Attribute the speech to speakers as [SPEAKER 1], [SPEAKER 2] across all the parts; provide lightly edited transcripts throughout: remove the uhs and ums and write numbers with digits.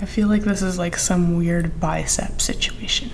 [SPEAKER 1] I feel like this is like some weird bicep situation.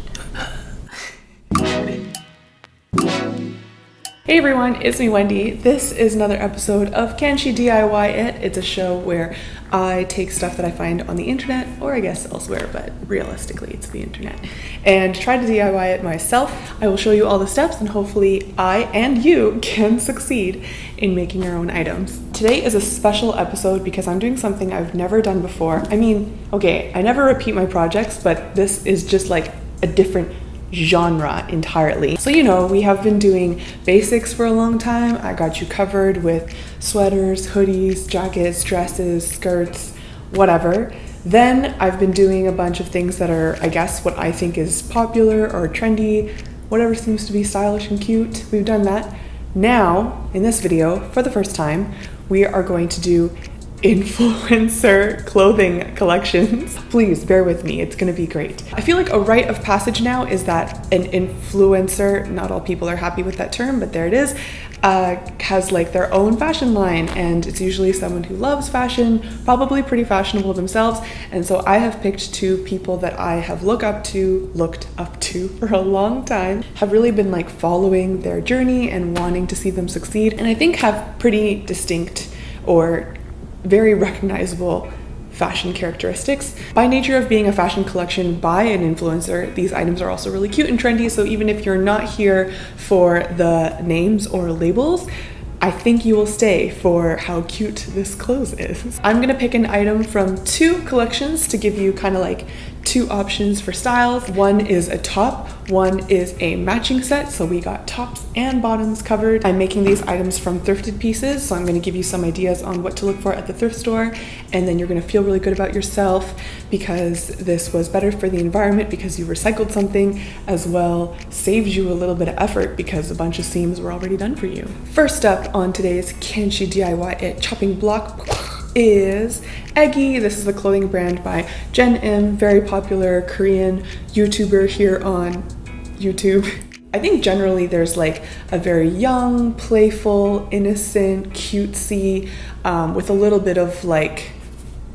[SPEAKER 1] Hey everyone, it's me Wendy. This is another episode of Can She DIY It? It's a show where I take stuff that I find on the internet, or I guess elsewhere, but realistically it's the internet, and try to DIY it myself. I will show you all the steps and hopefully I and you can succeed in making your own items. Today is a special episode because I'm doing something I've never done before. I mean, okay, I never repeat my projects, but this is just like a different genre entirely. So you know, we have been doing basics for a long time. I got you covered with sweaters, hoodies, jackets, dresses, skirts, whatever. Then I've been doing a bunch of things that are, I guess, what I think is popular or trendy, whatever seems to be stylish and cute. We've done that. Now, in this video, for the first time, we are going to do influencer clothing collections. Please bear with me, it's gonna be great. I feel like a rite of passage now is that an influencer, not all people are happy with that term, but there it is, has like their own fashion line, and it's usually someone who loves fashion, probably pretty fashionable themselves. And so I have picked two people that I have looked up to for a long time, have really been like following their journey and wanting to see them succeed, and I think have pretty distinct or very recognizable fashion characteristics. By nature of being a fashion collection by an influencer, these items are also really cute and trendy, so even if you're not here for the names or labels, I think you will stay for how cute this clothes is. I'm gonna pick an item from two collections to give you kind of like two options for styles. One is a top, one is a matching set, so we got tops and bottoms covered. I'm making these items from thrifted pieces, so I'm going to give you some ideas on what to look for at the thrift store, and then you're going to feel really good about yourself because this was better for the environment because you recycled something, as well saves you a little bit of effort because a bunch of seams were already done for you. First up on today's Can She DIY It chopping block is Eggy. This is the clothing brand by Jenn, very popular Korean YouTuber here on YouTube. I think generally there's like a very young, playful, innocent, cutesy, with a little bit of like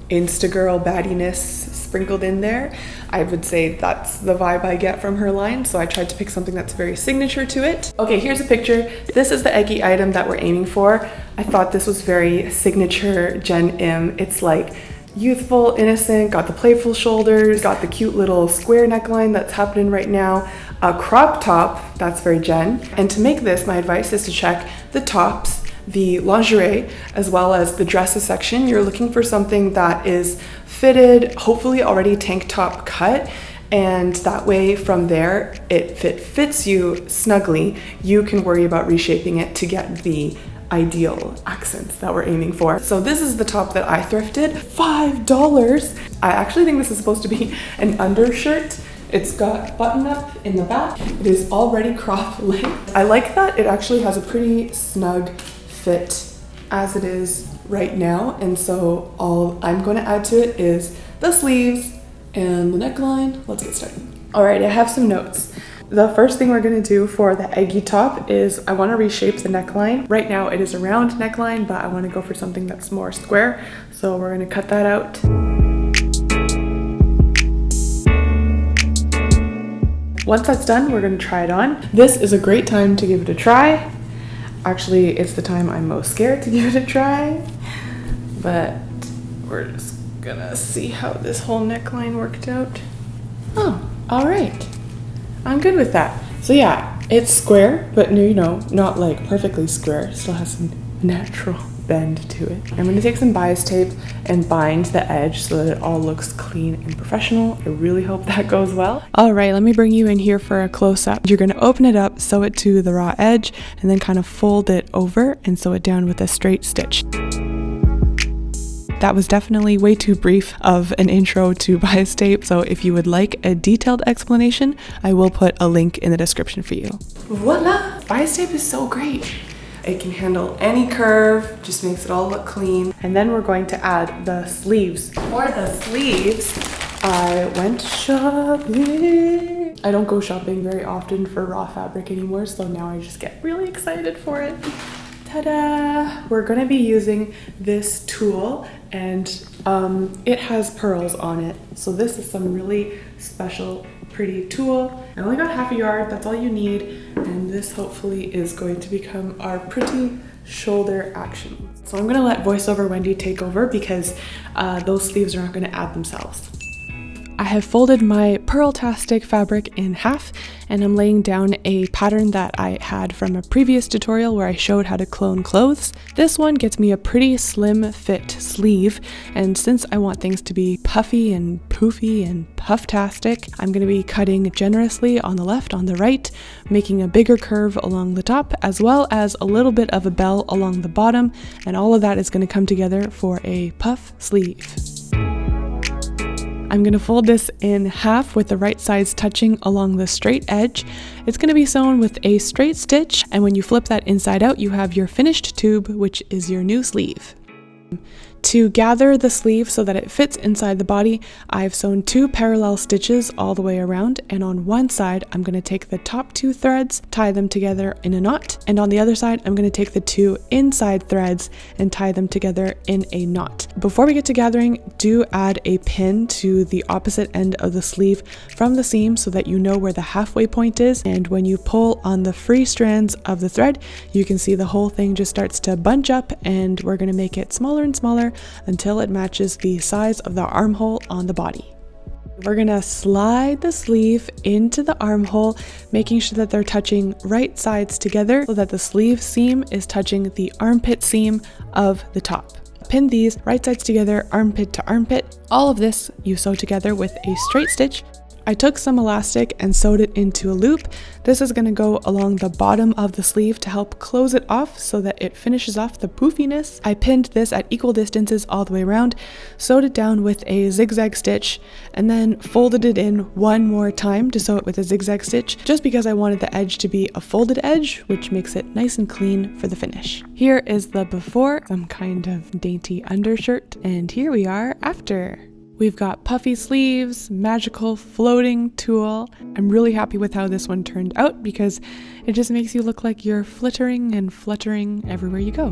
[SPEAKER 1] Instagirl baddiness sprinkled in there. I would say that's the vibe I get from her line, so I tried to pick something that's very signature to it. Okay, here's a picture. This is the Eggy item that we're aiming for. I thought this was very signature Jenn. It's like youthful, innocent, got the playful shoulders, got the cute little square neckline that's happening right now, a crop top, that's very Jenn. And to make this, my advice is to check the tops, the lingerie, as well as the dresses section. You're looking for something that is fitted, hopefully already tank top cut, and that way from there if it fits you snugly, you can worry about reshaping it to get the ideal accents that we're aiming for. So this is the top that I thrifted, $5. I actually think this is supposed to be an undershirt. It's got button up in the back. It is already crop length. I like that it actually has a pretty snug fit as it is right now, and so all I'm going to add to it is the sleeves and the neckline. Let's get started. All right, I have some notes. The first thing we're going to do for the Eggy top is I want to reshape the neckline. Right now it is a round neckline, but I want to go for something that's more square, so we're going to cut that out. Once that's done, we're going to try it on. This is a great time to give it a try. Actually, it's the time I'm most scared to give it a try, but we're just gonna see how this whole neckline worked out. Oh, all right. I'm good with that. So yeah, it's square, but you know, not like perfectly square. Still has some natural bend to it. I'm going to take some bias tape and bind the edge so that it all looks clean and professional. I really hope that goes well. All right, let me bring you in here for a close-up. You're going to open it up, sew it to the raw edge, and then kind of fold it over and sew it down with a straight stitch. That was definitely way too brief of an intro to bias tape, so if you would like a detailed explanation, I will put a link in the description for you. Voila! Bias tape is so great. It can handle any curve, just makes it all look clean. And then we're going to add the sleeves. For the sleeves, I went shopping. I don't go shopping very often for raw fabric anymore, so now I just get really excited for it. Ta-da! We're gonna be using this tool, and it has pearls on it. So this is some really special, pretty tool. I only got half a yard, that's all you need. And this hopefully is going to become our pretty shoulder action. So I'm gonna let voiceover Wendy take over because those sleeves are not gonna add themselves. I have folded my Pearl-tastic fabric in half, and I'm laying down a pattern that I had from a previous tutorial where I showed how to clone clothes. This one gets me a pretty slim fit sleeve, and since I want things to be puffy and poofy and puff-tastic, I'm going to be cutting generously on the left, on the right, making a bigger curve along the top, as well as a little bit of a bell along the bottom, and all of that is going to come together for a puff sleeve. I'm going to fold this in half with the right sides touching along the straight edge. It's going to be sewn with a straight stitch, and when you flip that inside out, you have your finished tube, which is your new sleeve. To gather the sleeve so that it fits inside the body, I've sewn 2 parallel stitches all the way around, and on one side I'm going to take the top 2 threads, tie them together in a knot, and on the other side I'm going to take the 2 inside threads and tie them together in a knot. Before we get to gathering, do add a pin to the opposite end of the sleeve from the seam so that you know where the halfway point is, and when you pull on the free strands of the thread, you can see the whole thing just starts to bunch up, and we're going to make it smaller and smaller until it matches the size of the armhole on the body. We're gonna slide the sleeve into the armhole, making sure that they're touching right sides together so that the sleeve seam is touching the armpit seam of the top. Pin these right sides together, armpit to armpit. All of this you sew together with a straight stitch. I took some elastic and sewed it into a loop. This is going to go along the bottom of the sleeve to help close it off so that it finishes off the poofiness. I pinned this at equal distances all the way around, sewed it down with a zigzag stitch, and then folded it in one more time to sew it with a zigzag stitch, just because I wanted the edge to be a folded edge, which makes it nice and clean for the finish. Here is the before, some kind of dainty undershirt, and here we are after. We've got puffy sleeves, magical floating tulle. I'm really happy with how this one turned out because it just makes you look like you're flittering and fluttering everywhere you go.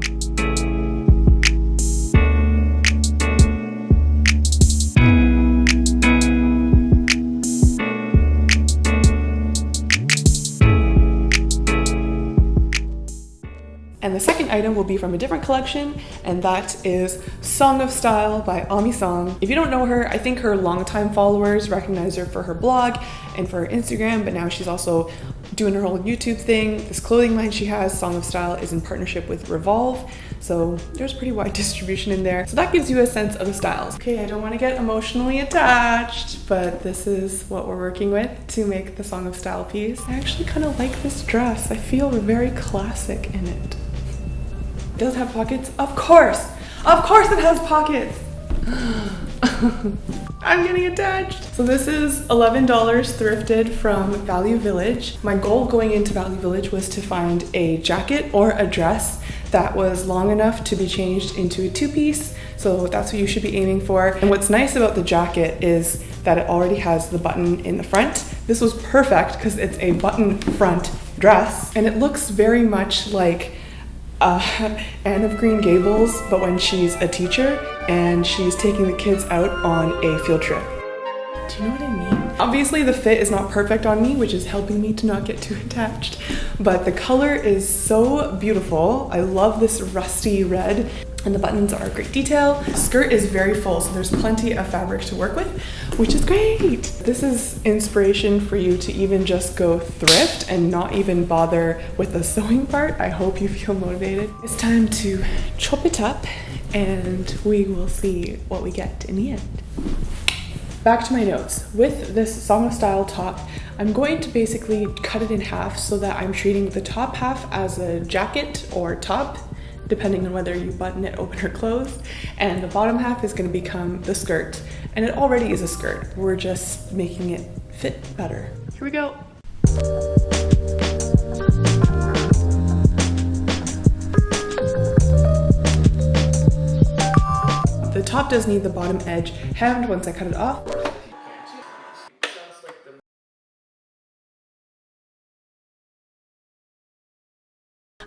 [SPEAKER 1] And the second item will be from a different collection, and that is Song of Style by Aimee. If you don't know her, I think her longtime followers recognize her for her blog and for her Instagram, but now she's also doing her whole YouTube thing. This clothing line she has, Song of Style, is in partnership with Revolve, so there's pretty wide distribution in there. So that gives you a sense of the styles. Okay, I don't want to get emotionally attached, but this is what we're working with to make the Song of Style piece. I actually kind of like this dress. I feel very classic in it. It does have pockets? Of course it has pockets. I'm getting attached. So this is $11 thrifted from Value Village. My goal going into Value Village was to find a jacket or a dress that was long enough to be changed into a 2-piece. So that's what you should be aiming for. And what's nice about the jacket is that it already has the button in the front. This was perfect because it's a button front dress, and it looks very much like Anne of Green Gables, but when she's a teacher and she's taking the kids out on a field trip. Do you know what I mean? Obviously the fit is not perfect on me, which is helping me to not get too attached, but the color is so beautiful. I love this rusty red, and the buttons are great detail. The skirt is very full, so there's plenty of fabric to work with, which is great. This is inspiration for you to even just go thrift and not even bother with the sewing part. I hope you feel motivated. It's time to chop it up, and we will see what we get in the end. Back to my notes. With this Song of Style top, I'm going to basically cut it in half so that I'm treating the top half as a jacket or top, depending on whether you button it open or closed, and the bottom half is going to become the skirt. And it already is a skirt. We're just making it fit better. Here we go. The top does need the bottom edge hemmed once I cut it off.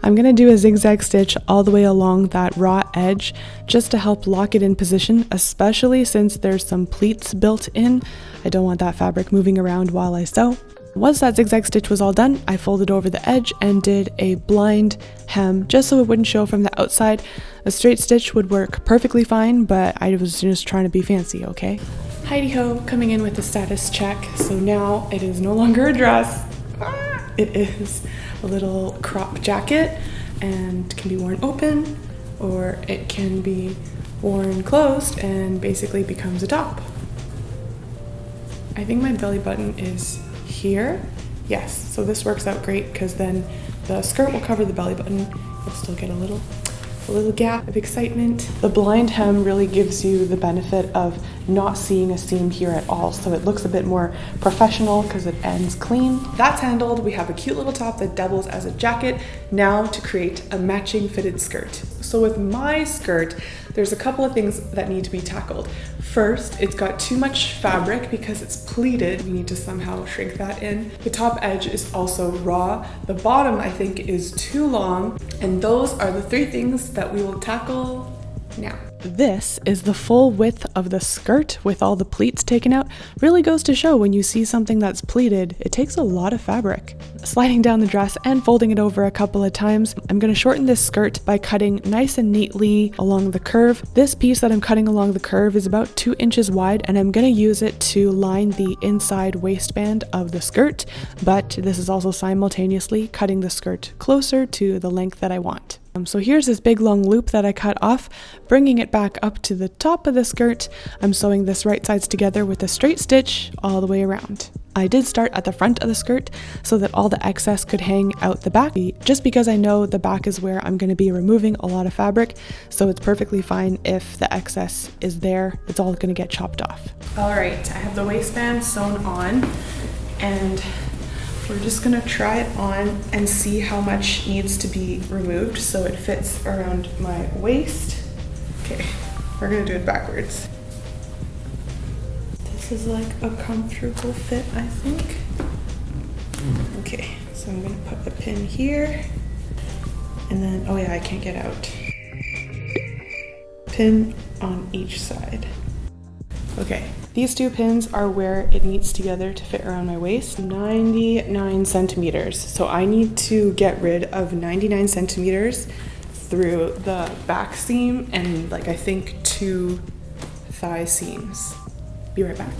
[SPEAKER 1] I'm gonna do a zigzag stitch all the way along that raw edge just to help lock it in position, especially since there's some pleats built in. I don't want that fabric moving around while I sew. Once that zigzag stitch was all done, I folded over the edge and did a blind hem just so it wouldn't show from the outside. A straight stitch would work perfectly fine, but I was just trying to be fancy, okay? Heidi ho, coming in with the status check. So now it is no longer a dress. It is a little crop jacket and can be worn open, or it can be worn closed and basically becomes a top. I think my belly button is here. Yes, so this works out great because then the skirt will cover the belly button. You'll still get a little gap of excitement. The blind hem really gives you the benefit of not seeing a seam here at all, so it looks a bit more professional because it ends clean. That's handled. We have a cute little top that doubles as a jacket. Now to create a matching fitted skirt. So with my skirt, there's a couple of things that need to be tackled. First, it's got too much fabric because it's pleated. We need to somehow shrink that in. The top edge is also raw. The bottom, I think, is too long. And those are the three things that we will tackle now. This is the full width of the skirt with all the pleats taken out. Really goes to show when you see something that's pleated, it takes a lot of fabric. Sliding down the dress and folding it over a couple of times, I'm going to shorten this skirt by cutting nice and neatly along the curve. This piece that I'm cutting along the curve is about 2 inches wide, and I'm going to use it to line the inside waistband of the skirt, but this is also simultaneously cutting the skirt closer to the length that I want. So here's this big long loop that I cut off, bringing it back up to the top of the skirt. I'm sewing this right sides together with a straight stitch all the way around. I did start at the front of the skirt so that all the excess could hang out the back, just because I know the back is where I'm going to be removing a lot of fabric, so it's perfectly fine if the excess is there. It's all going to get chopped off. All right, I have the waistband sewn on, and we're just gonna try it on and see how much needs to be removed so it fits around my waist. Okay, we're gonna do it backwards. This is like a comfortable fit, I think. Okay, so I'm gonna put a pin here, and then, oh yeah, I can't get out. Pin on each side. Okay, these 2 pins are where it meets together to fit around my waist. 99 centimeters. So I need to get rid of 99 centimeters through the back seam and I think 2 thigh seams. Be right back.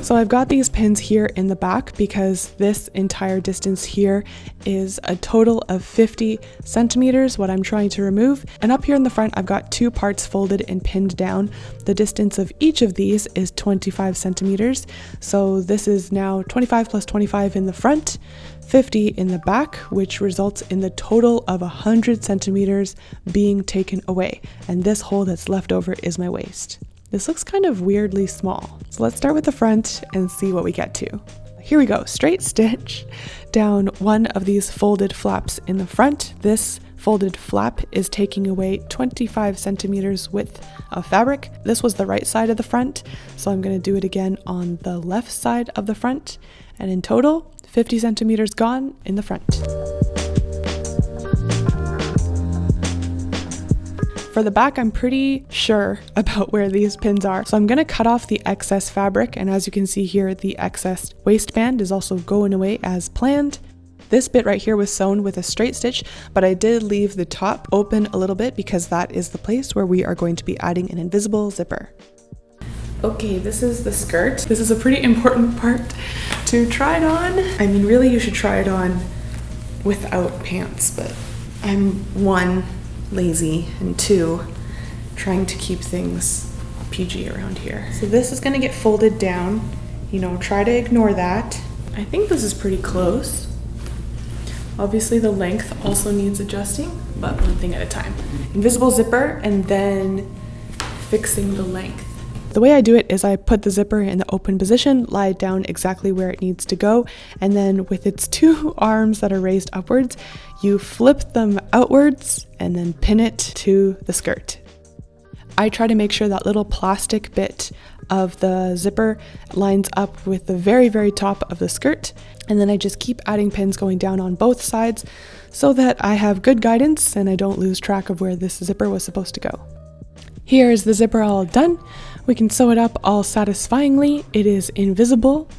[SPEAKER 1] So I've got these pins here in the back because this entire distance here is a total of 50 centimeters, what I'm trying to remove. And up here in the front, I've got 2 parts folded and pinned down. The distance of each of these is 25 centimeters. So this is now 25 plus 25 in the front, 50 in the back, which results in the total of 100 centimeters being taken away. And this hole that's left over is my waist. This looks kind of weirdly small. So let's start with the front and see what we get to. Here we go, straight stitch down one of these folded flaps in the front. This folded flap is taking away 25 centimeters width of fabric. This was the right side of the front, so I'm going to do it again on the left side of the front. And in total, 50 centimeters gone in the front. For the back, I'm pretty sure about where these pins are. So I'm going to cut off the excess fabric, and as you can see here, the excess waistband is also going away as planned. This bit right here was sewn with a straight stitch, but I did leave the top open a little bit because that is the place where we are going to be adding an invisible zipper. Okay, this is the skirt. This is a pretty important part to try it on. I mean, really you should try it on without pants, but I'm 1, lazy, and 2, trying to keep things PG around here. So this is gonna get folded down. Try to ignore that. I think this is pretty close. Obviously the length also needs adjusting, but one thing at a time. Invisible zipper and then fixing the length. The way I do it is I put the zipper in the open position, lie it down exactly where it needs to go, and then with its 2 arms that are raised upwards, you flip them outwards and then pin it to the skirt. I try to make sure that little plastic bit of the zipper lines up with the very, very top of the skirt. And then I just keep adding pins going down on both sides so that I have good guidance and I don't lose track of where this zipper was supposed to go. Here is the zipper all done. We can sew it up all satisfyingly. It is invisible.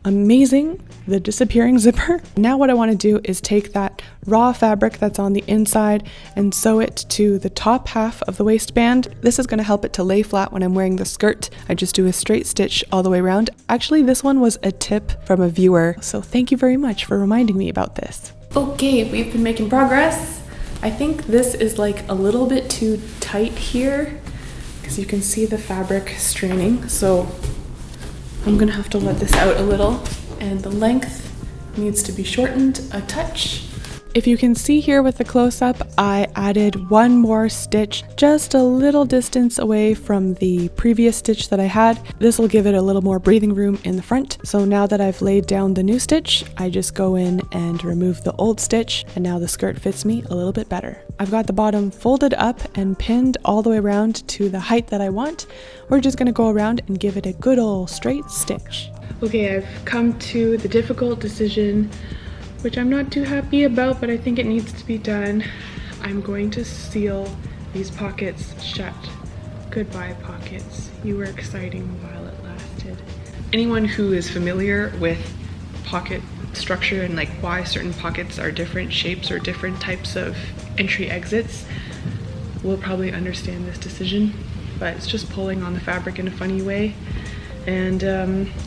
[SPEAKER 1] Amazing, the disappearing zipper. Now what I want to do is take that raw fabric that's on the inside and sew it to the top half of the waistband. This is going to help it to lay flat when I'm wearing the skirt. I just do a straight stitch all the way around. Actually, this one was a tip from a viewer, so thank you very much for reminding me about this. Okay, we've been making progress. I think this is like a little bit too tight here because you can see the fabric straining, so I'm gonna have to let this out a little, and the length needs to be shortened a touch. If you can see here with the close-up, I added one more stitch just a little distance away from the previous stitch that I had. This will give it a little more breathing room in the front. So now that I've laid down the new stitch, I just go in and remove the old stitch, and now the skirt fits me a little bit better. I've got the bottom folded up and pinned all the way around to the height that I want. We're just gonna go around and give it a good old straight stitch. Okay, I've come to the difficult decision, which I'm not too happy about, but I think it needs to be done. I'm going to seal these pockets shut. Goodbye, pockets. You were exciting while it lasted. Anyone who is familiar with pocket structure and like why certain pockets are different shapes or different types of entry exits will probably understand this decision, but it's just pulling on the fabric in a funny way. And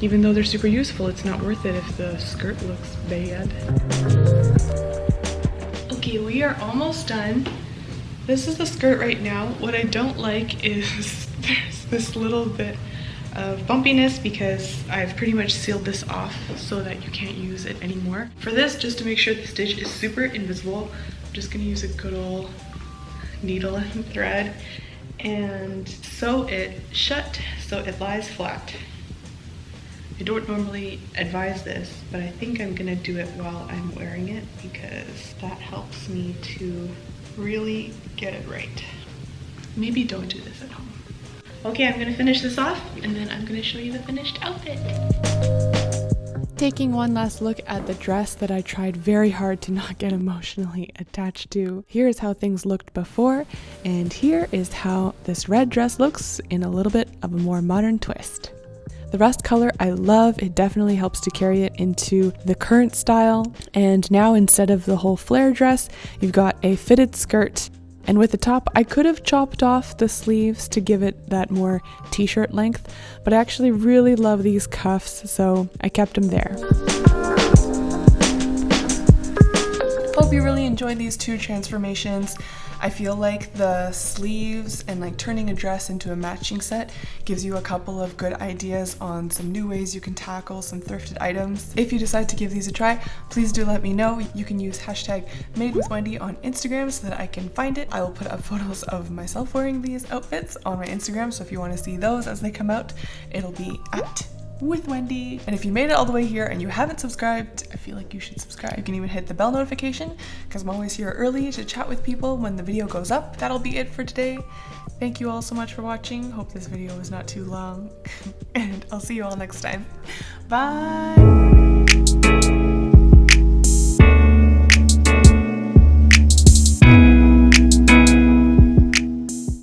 [SPEAKER 1] even though they're super useful, it's not worth it if the skirt looks bad. Okay, we are almost done. This is the skirt right now. What I don't like is there's this little bit of bumpiness because I've pretty much sealed this off so that you can't use it anymore. For this, just to make sure the stitch is super invisible, I'm just gonna use a good old needle and thread and sew it shut so it lies flat. I don't normally advise this, but I think I'm gonna do it while I'm wearing it because that helps me to really get it right. Maybe don't do this at home. Okay, I'm gonna finish this off and then I'm gonna show you the finished outfit. Taking one last look at the dress that I tried very hard to not get emotionally attached to. Here's how things looked before, and here is how this red dress looks in a little bit of a more modern twist. The rust color I love. It definitely helps to carry it into the current style. And now instead of the whole flare dress, you've got a fitted skirt. And with the top, I could have chopped off the sleeves to give it that more t-shirt length, but I actually really love these cuffs, so I kept them there. Hope you really enjoyed these two transformations. I feel like the sleeves and like turning a dress into a matching set gives you a couple of good ideas on some new ways you can tackle some thrifted items. If you decide to give these a try, please do let me know. You can use hashtag #MadeWithWendy on Instagram so that I can find it. I will put up photos of myself wearing these outfits on my Instagram, so if you want to see those as they come out, it'll be @WITHWENDY. And if you made it all the way here and you haven't subscribed, I feel like you should subscribe. You can even hit the bell notification because I'm always here early to chat with people when the video goes up. That'll be it for today. Thank you all so much for watching. Hope this video was not too long and I'll see you all next time. Bye!